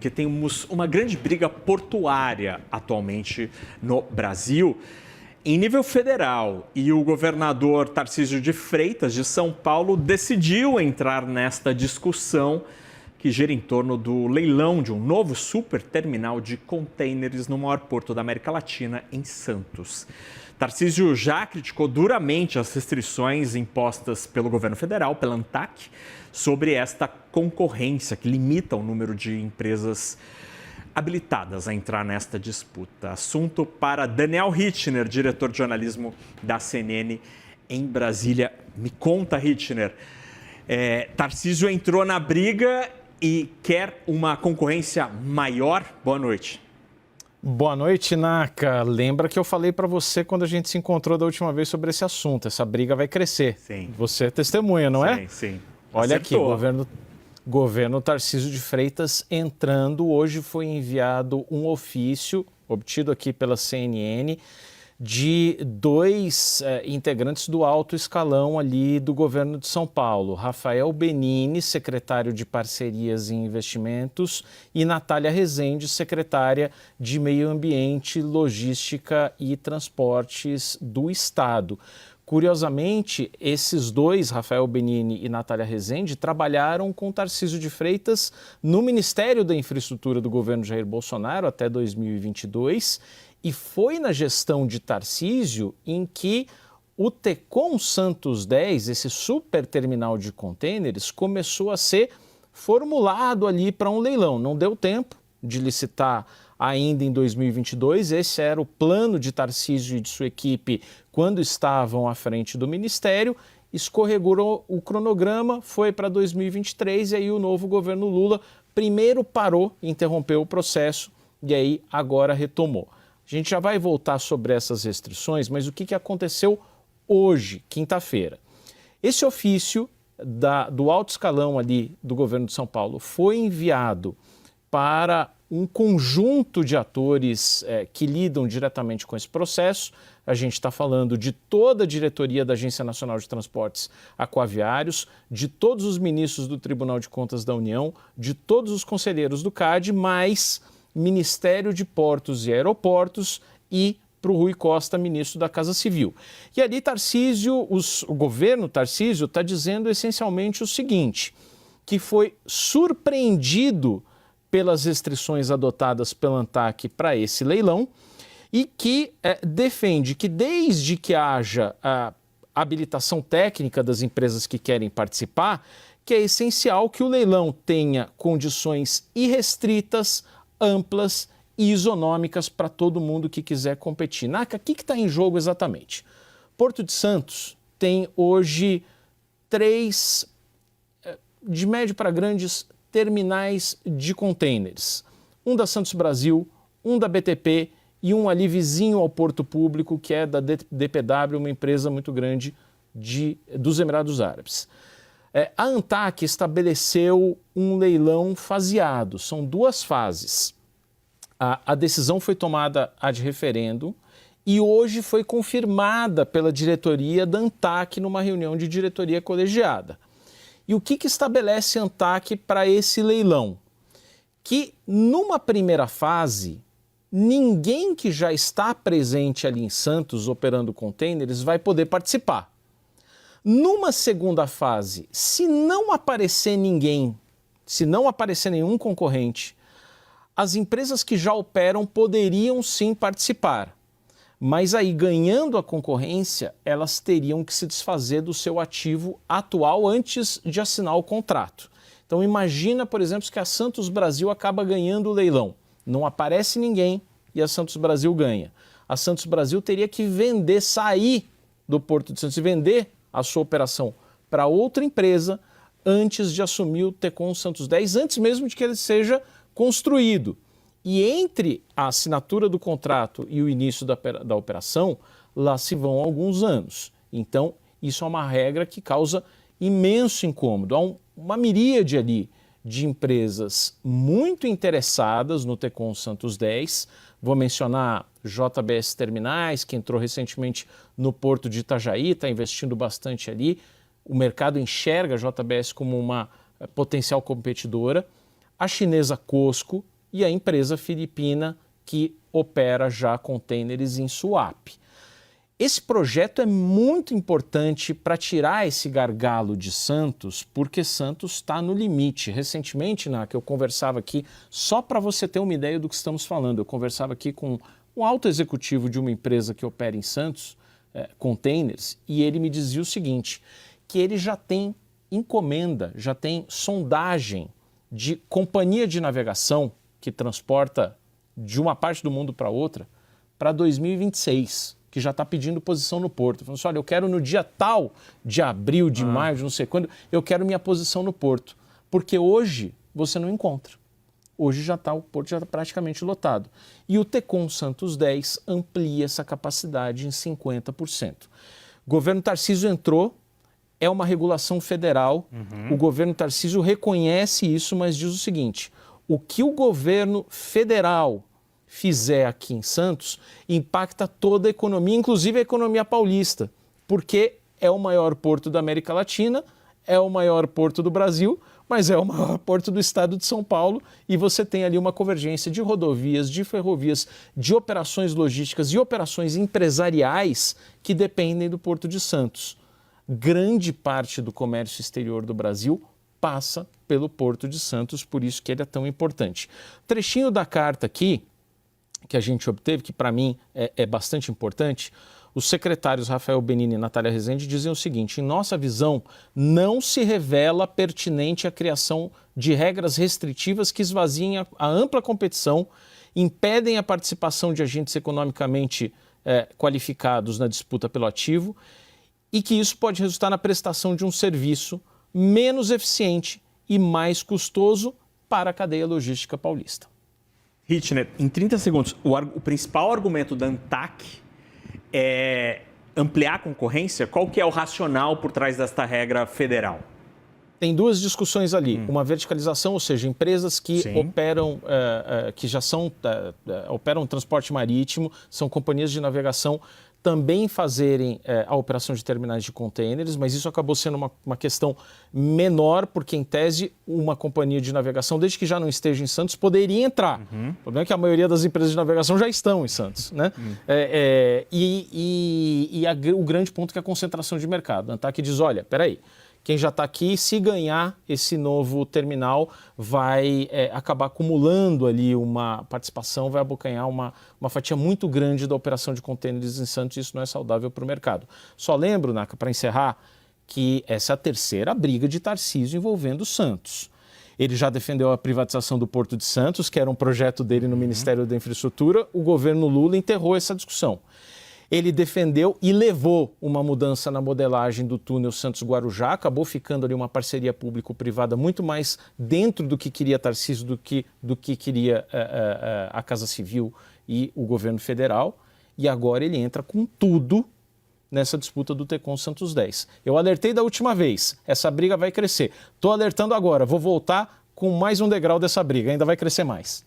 Que temos uma grande briga portuária atualmente no Brasil, em nível federal. E o governador Tarcísio de Freitas, de São Paulo, decidiu entrar nesta discussão que gira em torno do leilão de um novo super terminal de contêineres no maior porto da América Latina, em Santos. Tarcísio já criticou duramente as restrições impostas pelo governo federal, pela ANTAQ, sobre esta concorrência que limita o número de empresas habilitadas a entrar nesta disputa. Assunto para Daniel Hittner, diretor de jornalismo da CNN em Brasília. Me conta, Hittner, Tarcísio entrou na briga e quer uma concorrência maior? Boa noite. Boa noite, Naka. Lembra que eu falei para você quando a gente se encontrou da última vez sobre esse assunto. Essa briga vai crescer. Sim. Você é testemunha, não é? Sim. Olha Acertou. aqui, governo Tarcísio de Freitas entrando. Hoje foi enviado um ofício, obtido aqui pela CNN, de dois integrantes do alto escalão ali do governo de São Paulo. Rafael Benini, secretário de Parcerias e Investimentos, e Natália Rezende, secretária de Meio Ambiente, Logística e Transportes do Estado. Curiosamente, esses dois, Rafael Benini e Natália Rezende, trabalharam com Tarcísio de Freitas no Ministério da Infraestrutura do governo Jair Bolsonaro até 2022, e foi na gestão de Tarcísio em que o Tecon Santos 10, esse super terminal de contêineres, começou a ser formulado ali para um leilão. Não deu tempo de licitar ainda em 2022, esse era o plano de Tarcísio e de sua equipe quando estavam à frente do Ministério. Escorregou o cronograma, foi para 2023 e aí o novo governo Lula primeiro parou, interrompeu o processo e aí agora retomou. A gente já vai voltar sobre essas restrições, mas o que aconteceu hoje, quinta-feira? Esse ofício do alto escalão ali do governo de São Paulo foi enviado para um conjunto de atores que lidam diretamente com esse processo. A gente está falando de toda a diretoria da Agência Nacional de Transportes Aquaviários, de todos os ministros do Tribunal de Contas da União, de todos os conselheiros do CAD, mais Ministério de Portos e Aeroportos e para o Rui Costa, ministro da Casa Civil. E ali o governo Tarcísio está dizendo essencialmente o seguinte, que foi surpreendido pelas restrições adotadas pela ANTAQ para esse leilão e que defende que desde que haja a habilitação técnica das empresas que querem participar, que é essencial que o leilão tenha condições irrestritas, amplas e isonômicas para todo mundo que quiser competir. Naka, o que está em jogo exatamente? Porto de Santos tem hoje 3, de médio para grandes, terminais de contêineres. Um da Santos Brasil, um da BTP e um ali vizinho ao Porto Público, que é da DPW, uma empresa muito grande dos Emirados Árabes. A ANTAQ estabeleceu um leilão faseado, são 2 fases. A decisão foi tomada ad referendo e hoje foi confirmada pela diretoria da ANTAQ numa reunião de diretoria colegiada. E o que estabelece a ANTAQ para esse leilão? Que numa primeira fase, ninguém que já está presente ali em Santos operando contêineres vai poder participar. Numa segunda fase, se não aparecer ninguém, se não aparecer nenhum concorrente, as empresas que já operam poderiam sim participar. Mas aí, ganhando a concorrência, elas teriam que se desfazer do seu ativo atual antes de assinar o contrato. Então imagina, por exemplo, que a Santos Brasil acaba ganhando o leilão. Não aparece ninguém e a Santos Brasil ganha. A Santos Brasil teria que sair do Porto de Santos e vender a sua operação para outra empresa antes de assumir o Tecon Santos 10, antes mesmo de que ele seja construído. E entre a assinatura do contrato e o início da operação, lá se vão alguns anos. Então, isso é uma regra que causa imenso incômodo. Há uma miríade ali de empresas muito interessadas no Tecon Santos 10. Vou mencionar JBS Terminais, que entrou recentemente no Porto de Itajaí, está investindo bastante ali. O mercado enxerga a JBS como uma potencial competidora. A chinesa COSCO, e a empresa filipina que opera já containers em Suape. Esse projeto é muito importante para tirar esse gargalo de Santos, porque Santos está no limite. Recentemente, que eu conversava aqui, só para você ter uma ideia do que estamos falando, eu conversava aqui com um alto executivo de uma empresa que opera em Santos, containers, e ele me dizia o seguinte, que ele já tem encomenda, já tem sondagem de companhia de navegação que transporta de uma parte do mundo para outra para 2026. Que já está pedindo posição no porto. Falando assim, olha, eu quero no dia tal de abril, de maio, de não sei quando, eu quero minha posição no porto. Porque hoje você não encontra. Hoje o porto já está praticamente lotado. E o Tecon Santos 10 amplia essa capacidade em 50%. O governo Tarcísio entrou, é uma regulação federal, o governo Tarcísio reconhece isso, mas diz o seguinte, o que o governo federal fizer aqui em Santos, impacta toda a economia, inclusive a economia paulista, porque é o maior porto da América Latina, é o maior porto do Brasil, mas é o maior porto do estado de São Paulo e você tem ali uma convergência de rodovias, de ferrovias, de operações logísticas e operações empresariais que dependem do Porto de Santos. Grande parte do comércio exterior do Brasil passa pelo Porto de Santos, por isso que ele é tão importante. Trechinho da carta aqui, que a gente obteve, que para mim é bastante importante, os secretários Rafael Benini e Natália Rezende dizem o seguinte, em nossa visão, não se revela pertinente a criação de regras restritivas que esvaziem a ampla competição, impedem a participação de agentes economicamente qualificados na disputa pelo ativo e que isso pode resultar na prestação de um serviço menos eficiente e mais custoso para a cadeia logística paulista. Hitchner, em 30 segundos, o principal argumento da ANTAQ é ampliar a concorrência? Qual que é o racional por trás desta regra federal? Tem duas discussões ali. Uma verticalização, ou seja, empresas que operam, que já operam transporte marítimo, são companhias de navegação, também fazerem a operação de terminais de containers, mas isso acabou sendo uma questão menor, porque em tese uma companhia de navegação, desde que já não esteja em Santos, poderia entrar. O problema é que a maioria das empresas de navegação já estão em Santos, né? O grande ponto é que é a concentração de mercado. A ANTAQ diz, olha, peraí, quem já está aqui, se ganhar esse novo terminal, vai acabar acumulando ali uma participação, vai abocanhar uma fatia muito grande da operação de contêineres em Santos, e isso não é saudável para o mercado. Só lembro, Naka, para encerrar, que essa é a terceira briga de Tarcísio envolvendo Santos. Ele já defendeu a privatização do Porto de Santos, que era um projeto dele no Ministério da Infraestrutura, o governo Lula enterrou essa discussão. Ele defendeu e levou uma mudança na modelagem do túnel Santos-Guarujá, acabou ficando ali uma parceria público-privada muito mais dentro do que queria Tarcísio do que queria a Casa Civil e o governo federal, e agora ele entra com tudo nessa disputa do Tecon Santos 10. Eu alertei da última vez, essa briga vai crescer. Estou alertando agora, vou voltar com mais um degrau dessa briga, ainda vai crescer mais.